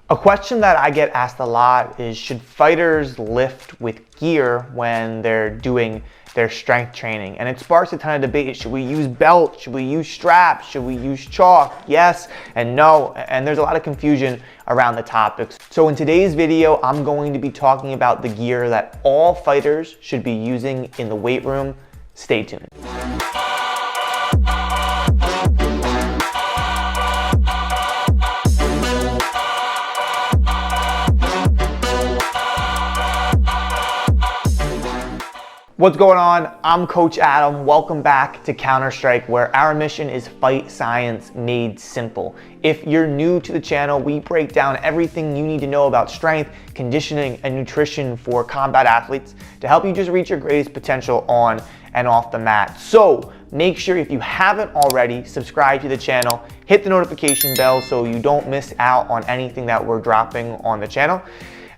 A question that I get asked a lot is, should fighters lift with gear when they're doing their strength training? And it sparks a ton of debate. Should we use belts? Should we use straps? Should we use chalk? Yes and no. And there's a lot of confusion around the topics. So in today's video, I'm going to be talking about the gear that all fighters should be using in the weight room. Stay tuned. What's going on? I'm Coach Adam. Welcome back to Counter-Strike, where our mission is fight science made simple. If you're new to the channel, we break down everything you need to know about strength, conditioning, and nutrition for combat athletes to help you just reach your greatest potential on and off the mat. So make sure, if you haven't already, subscribe to the channel, hit the notification bell so you don't miss out on anything that we're dropping on the channel.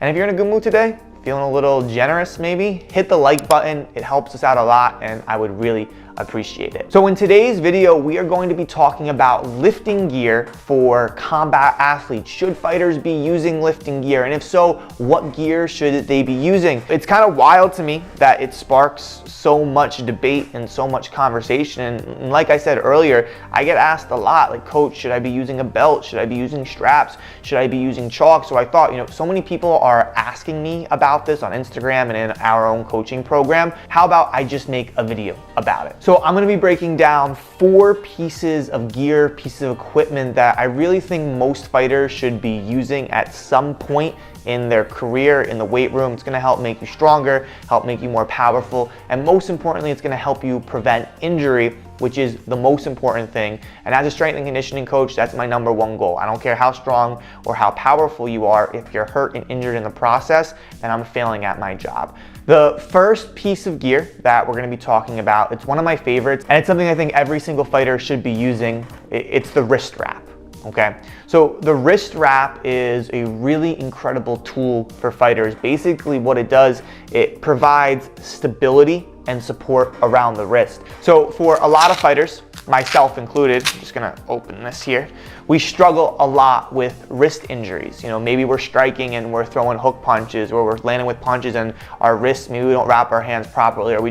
And if you're in a good mood today, feeling a little generous maybe, hit the like button. It helps us out a lot and I would really appreciate it. So in today's video, we are going to be talking about lifting gear for combat athletes. Should fighters be using lifting gear? And if so, what gear should they be using? It's kind of wild to me that it sparks so much debate and so much conversation. And like I said earlier, I get asked a lot, like, Coach, should I be using a belt? Should I be using straps? Should I be using chalk? So I thought, so many people are asking me about this on Instagram and in our own coaching program. How about I just make a video about it? So I'm gonna be breaking down 4 pieces of gear, pieces of equipment that I really think most fighters should be using at some point in their career in the weight room. It's gonna help make you stronger, help make you more powerful, and most importantly, it's gonna help you prevent injury, which is the most important thing. And as a strength and conditioning coach, that's my #1 goal. I don't care how strong or how powerful you are. If you're hurt and injured in the process, then I'm failing at my job. The first piece of gear that we're gonna be talking about, it's one of my favorites, and it's something I think every single fighter should be using. It's the wrist wrap. Okay, so the wrist wrap is a really incredible tool for fighters. Basically what it does, it provides stability and support around the wrist. So for a lot of fighters, myself included, I'm just gonna open this here, we struggle a lot with wrist injuries. Maybe we're striking and we're throwing hook punches, or we're landing with punches and our wrists, maybe we don't wrap our hands properly, or we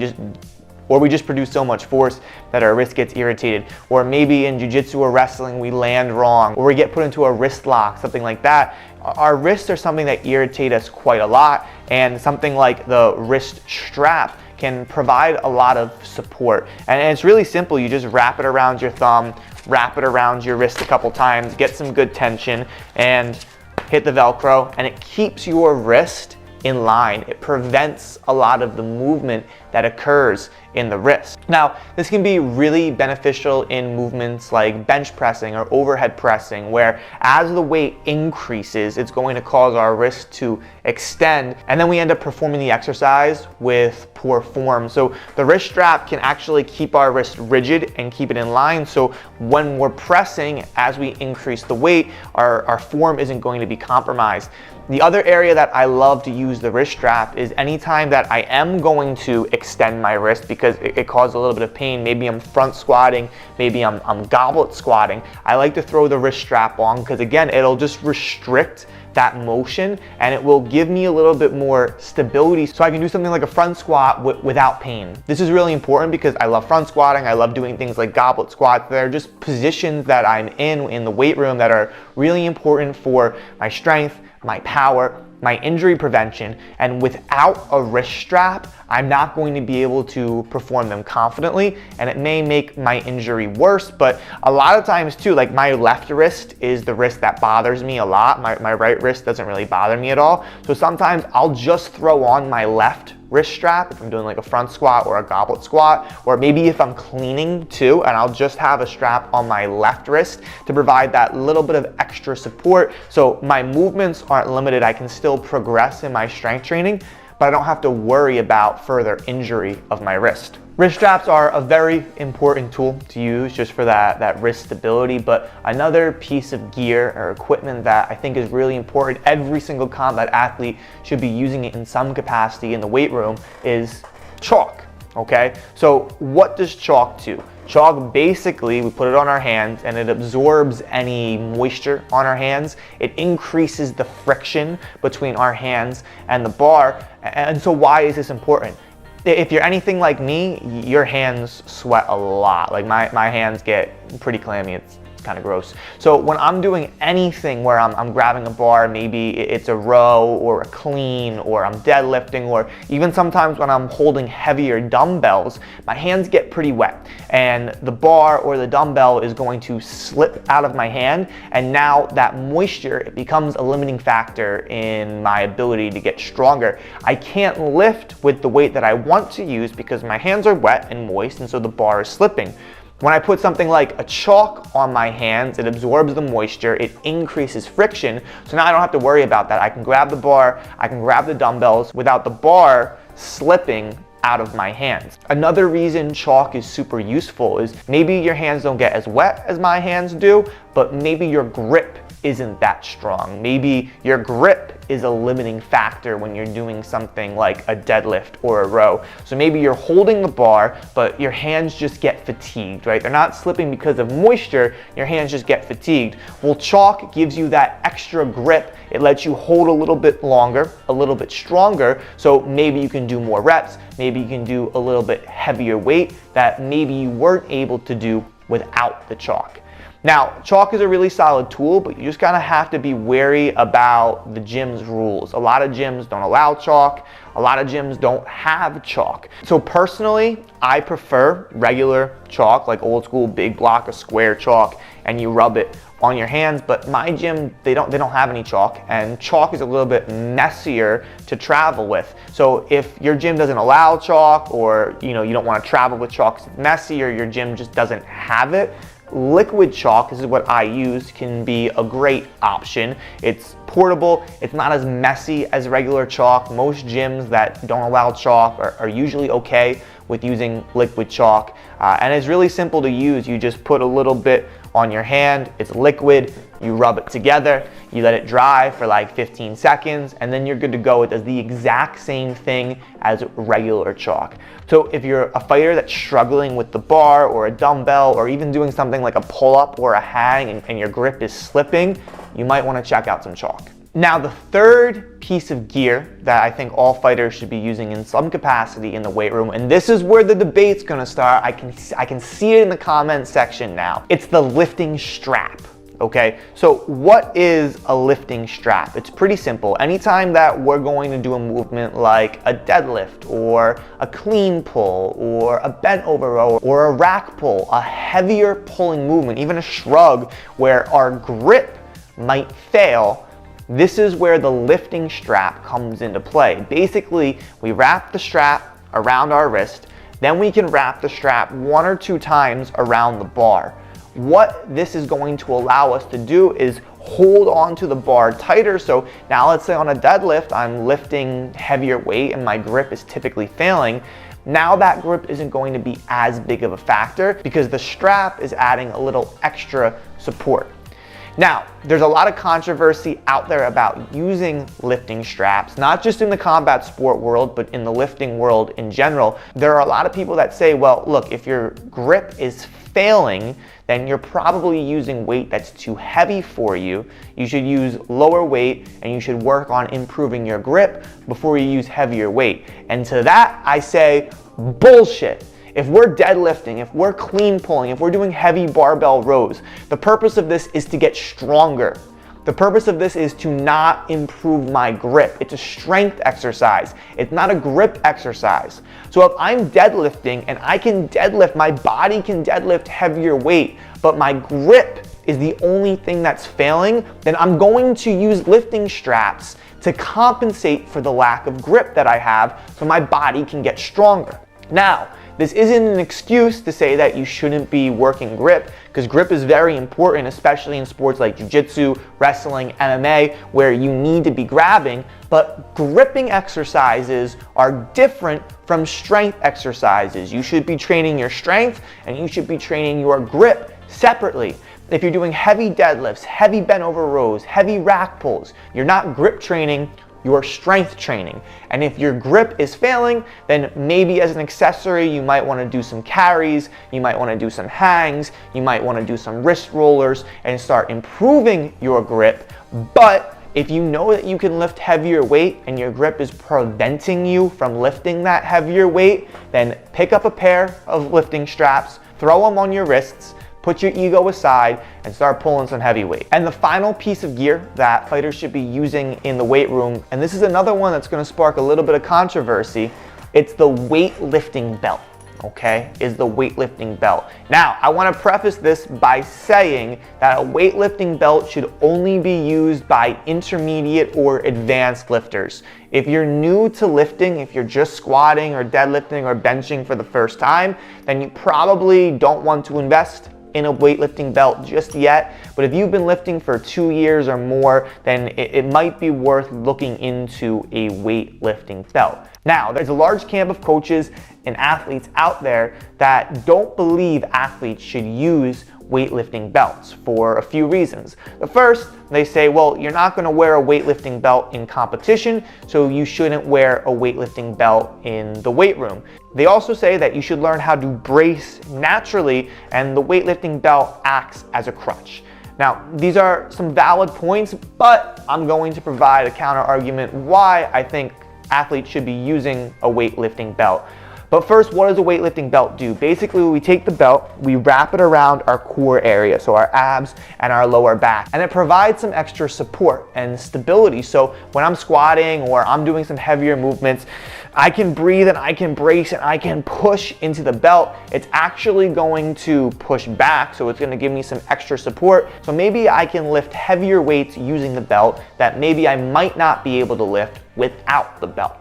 just produce so much force that our wrist gets irritated. Or maybe in jiu-jitsu or wrestling, we land wrong, or we get put into a wrist lock, something like that. Our wrists are something that irritate us quite a lot, and something like the wrist strap can provide a lot of support. And it's really simple. You just wrap it around your thumb, wrap it around your wrist a couple times, get some good tension, and hit the Velcro, and it keeps your wrist in line. It prevents a lot of the movement that occurs in the wrist. Now, this can be really beneficial in movements like bench pressing or overhead pressing, where as the weight increases, it's going to cause our wrist to extend, and then we end up performing the exercise with poor form. So the wrist strap can actually keep our wrist rigid and keep it in line. So when we're pressing, as we increase the weight, our form isn't going to be compromised. The other area that I love to use the wrist strap is anytime that I am going to extend my wrist because it causes a little bit of pain. Maybe I'm front squatting, maybe I'm goblet squatting. I like to throw the wrist strap on because, again, it'll just restrict that motion and it will give me a little bit more stability so I can do something like a front squat without pain. This is really important because I love front squatting. I love doing things like goblet squats. They're just positions that I'm in the weight room that are really important for my strength, my power, my injury prevention, and without a wrist strap, I'm not going to be able to perform them confidently, and it may make my injury worse. But a lot of times too, like my left wrist is the wrist that bothers me a lot. My right wrist doesn't really bother me at all. So sometimes I'll just throw on my left wrist strap if I'm doing like a front squat or a goblet squat, or maybe if I'm cleaning too, and I'll just have a strap on my left wrist to provide that little bit of extra support so my movements aren't limited. I can still progress in my strength training, but I don't have to worry about further injury of my wrist. Wrist straps are a very important tool to use just for that wrist stability, but another piece of gear or equipment that I think is really important, every single combat athlete should be using it in some capacity in the weight room, is chalk. okay? So what does chalk do? Chalk, basically, we put it on our hands and it absorbs any moisture on our hands. It increases the friction between our hands and the bar. And so why is this important? If you're anything like me, your hands sweat a lot. Like my hands get pretty clammy. It's kind of gross. So when I'm doing anything where I'm grabbing a bar, maybe it's a row or a clean, or I'm deadlifting, or even sometimes when I'm holding heavier dumbbells, my hands get pretty wet and the bar or the dumbbell is going to slip out of my hand, and now that moisture, it becomes a limiting factor in my ability to get stronger. I can't lift with the weight that I want to use because my hands are wet and moist, and so the bar is slipping. When I put something like a chalk on my hands, it absorbs the moisture, it increases friction, so now I don't have to worry about that. I can grab the bar, I can grab the dumbbells without the bar slipping out of my hands. Another reason chalk is super useful is maybe your hands don't get as wet as my hands do, but maybe your grip isn't that strong. Maybe your grip is a limiting factor when you're doing something like a deadlift or a row. So maybe you're holding the bar, but your hands just get fatigued, right? They're not slipping because of moisture, your hands just get fatigued. Well, chalk gives you that extra grip. It lets you hold a little bit longer, a little bit stronger, so maybe you can do more reps, maybe you can do a little bit heavier weight that maybe you weren't able to do without the chalk. Now, chalk is a really solid tool, but you just kind of have to be wary about the gym's rules. A lot of gyms don't allow chalk. A lot of gyms don't have chalk. So personally, I prefer regular chalk, like old school big block of square chalk, and you rub it on your hands. But my gym, they don't have any chalk, and chalk is a little bit messier to travel with. So if your gym doesn't allow chalk, or you don't want to travel with chalk because it's messy, or your gym just doesn't have it, liquid chalk, this is what I use, can be a great option. It's portable, it's not as messy as regular chalk. Most gyms that don't allow chalk are usually okay with using liquid chalk, and it's really simple to use. You just put a little bit on your hand, it's liquid, you rub it together, you let it dry for like 15 seconds, and then you're good to go. It does the exact same thing as regular chalk. So if you're a fighter that's struggling with the bar or a dumbbell, or even doing something like a pull-up or a hang, and your grip is slipping, you might want to check out some chalk. Now, the third piece of gear that I think all fighters should be using in some capacity in the weight room, and this is where the debate's gonna start, I can see it in the comment section now. It's the lifting strap. Okay, so what is a lifting strap? It's pretty simple. Anytime that we're going to do a movement like a deadlift or a clean pull or a bent over row or a rack pull, a heavier pulling movement, even a shrug where our grip might fail, this is where the lifting strap comes into play. Basically, we wrap the strap around our wrist, then we can wrap the strap 1 or 2 times around the bar. What this is going to allow us to do is hold on to the bar tighter. So now let's say on a deadlift, I'm lifting heavier weight and my grip is typically failing. Now that grip isn't going to be as big of a factor because the strap is adding a little extra support. Now, there's a lot of controversy out there about using lifting straps, not just in the combat sport world, but in the lifting world in general. There are a lot of people that say, well, look, if your grip is failing, then you're probably using weight that's too heavy for you. You should use lower weight and you should work on improving your grip before you use heavier weight. And to that, I say, bullshit. If we're deadlifting, if we're clean pulling, if we're doing heavy barbell rows, the purpose of this is to get stronger. The purpose of this is to not improve my grip. It's a strength exercise. It's not a grip exercise. So if I'm deadlifting and I can deadlift, my body can deadlift heavier weight, but my grip is the only thing that's failing, then I'm going to use lifting straps to compensate for the lack of grip that I have so my body can get stronger. Now, this isn't an excuse to say that you shouldn't be working grip, because grip is very important, especially in sports like jiu-jitsu, wrestling, MMA, where you need to be grabbing, but gripping exercises are different from strength exercises. You should be training your strength and you should be training your grip separately. If you're doing heavy deadlifts, heavy bent over rows, heavy rack pulls, you're not grip training your strength training. And if your grip is failing, then maybe as an accessory, you might want to do some carries, you might want to do some hangs, you might want to do some wrist rollers and start improving your grip. But if you know that you can lift heavier weight and your grip is preventing you from lifting that heavier weight, then pick up a pair of lifting straps, throw them on your wrists, put your ego aside, and start pulling some heavy weight. And the final piece of gear that fighters should be using in the weight room, and this is another one that's going to spark a little bit of controversy, it's the weightlifting belt. Okay, is the weightlifting belt. Now, I want to preface this by saying that a weightlifting belt should only be used by intermediate or advanced lifters. If you're new to lifting, if you're just squatting or deadlifting or benching for the first time, then you probably don't want to invest in a weightlifting belt just yet. But if you've been lifting for 2 years or more, then it might be worth looking into a weightlifting belt. Now, there's a large camp of coaches and athletes out there that don't believe athletes should use weightlifting belts for a few reasons. The first, they say, well, you're not going to wear a weightlifting belt in competition, so you shouldn't wear a weightlifting belt in the weight room. They also say that you should learn how to brace naturally, and the weightlifting belt acts as a crutch. Now, these are some valid points, but I'm going to provide a counter argument why I think athletes should be using a weightlifting belt. But first, what does a weightlifting belt do? Basically, we take the belt, we wrap it around our core area, so our abs and our lower back, and it provides some extra support and stability. So when I'm squatting or I'm doing some heavier movements, I can breathe and I can brace and I can push into the belt. It's actually going to push back, so it's going to give me some extra support. So maybe I can lift heavier weights using the belt that maybe I might not be able to lift without the belt.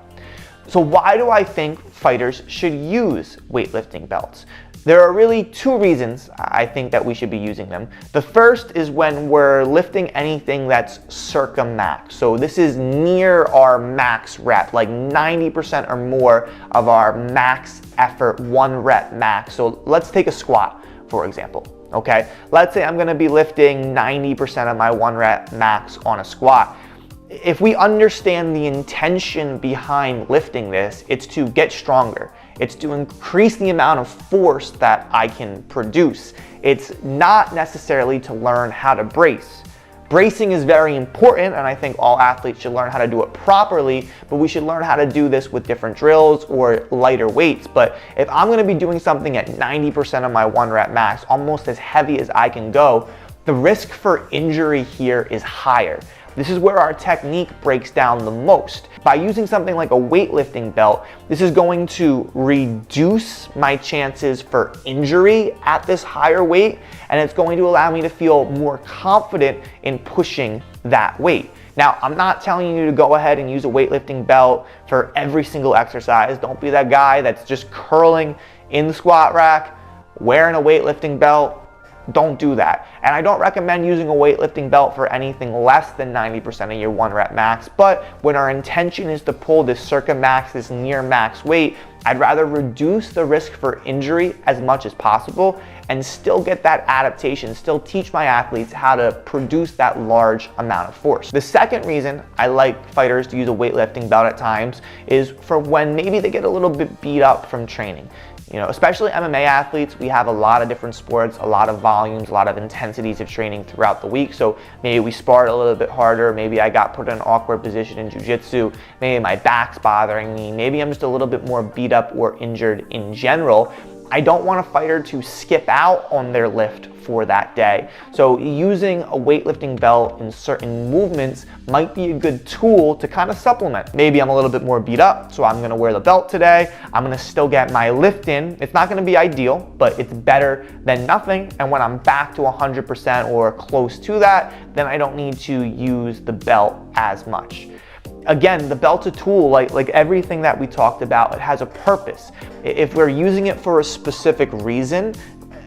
So why do I think fighters should use weightlifting belts? There are really two reasons I think that we should be using them. The first is when we're lifting anything that's circa max. So this is near our max rep, like 90% or more of our max effort, 1 rep max. So let's take a squat, for example. Okay, let's say I'm gonna be lifting 90% of my 1 rep max on a squat. If we understand the intention behind lifting this, it's to get stronger. It's to increase the amount of force that I can produce. It's not necessarily to learn how to brace. Bracing is very important, and I think all athletes should learn how to do it properly, but we should learn how to do this with different drills or lighter weights. But if I'm gonna be doing something at 90% of my 1 rep max, almost as heavy as I can go, the risk for injury here is higher. This is where our technique breaks down the most. By using something like a weightlifting belt, this is going to reduce my chances for injury at this higher weight, and it's going to allow me to feel more confident in pushing that weight. Now, I'm not telling you to go ahead and use a weightlifting belt for every single exercise. Don't be that guy that's just curling in the squat rack, wearing a weightlifting belt. Don't do that. And I don't recommend using a weightlifting belt for anything less than 90% of your 1 rep max. But when our intention is to pull this circa max, this near max weight, I'd rather reduce the risk for injury as much as possible and still get that adaptation, still teach my athletes how to produce that large amount of force. The second reason I like fighters to use a weightlifting belt at times is for when maybe they get a little bit beat up from training. You know, especially MMA athletes, we have a lot of different sports, a lot of volumes, a lot of intensities of training throughout the week. So maybe we sparred a little bit harder. Maybe I got put in an awkward position in jiu-jitsu. Maybe my back's bothering me. Maybe I'm just a little bit more beat up or injured in general. I don't want a fighter to skip out on their lift for that day. So using a weightlifting belt in certain movements might be a good tool to kind of supplement. Maybe I'm a little bit more beat up, so I'm gonna wear the belt today. I'm gonna still get my lift in. It's not gonna be ideal, but it's better than nothing. And when I'm back to 100% or close to that, then I don't need to use the belt as much. Again, the belt's a tool, like everything that we talked about, it has a purpose. If we're using it for a specific reason,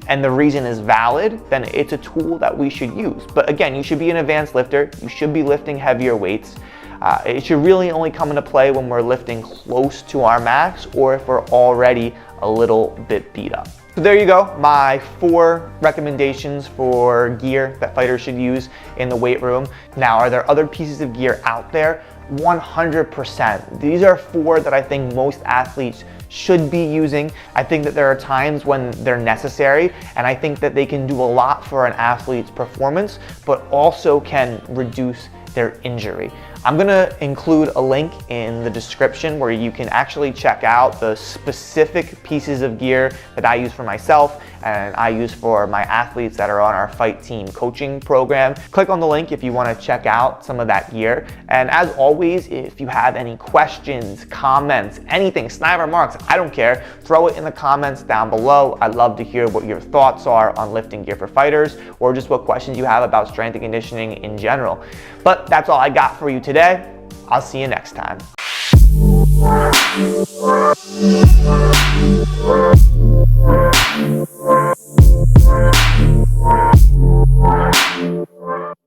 and the reason is valid, then it's a tool that we should use. But again, you should be an advanced lifter, you should be lifting heavier weights. It should really only come into play when we're lifting close to our max or if we're already a little bit beat up. So there you go, my 4 recommendations for gear that fighters should use in the weight room. Now, are there other pieces of gear out there? 100%. These are 4 that I think most athletes should be using. I think that there are times when they're necessary, and I think that they can do a lot for an athlete's performance, but also can reduce their injury. I'm gonna include a link in the description where you can actually check out the specific pieces of gear that I use for myself and I use for my athletes that are on our Fight Team coaching program. Click on the link if you wanna check out some of that gear. And as always, if you have any questions, comments, anything, snide remarks, I don't care, throw it in the comments down below. I'd love to hear what your thoughts are on lifting gear for fighters, or just what questions you have about strength and conditioning in general. But that's all I got for you today. I'll see you next time.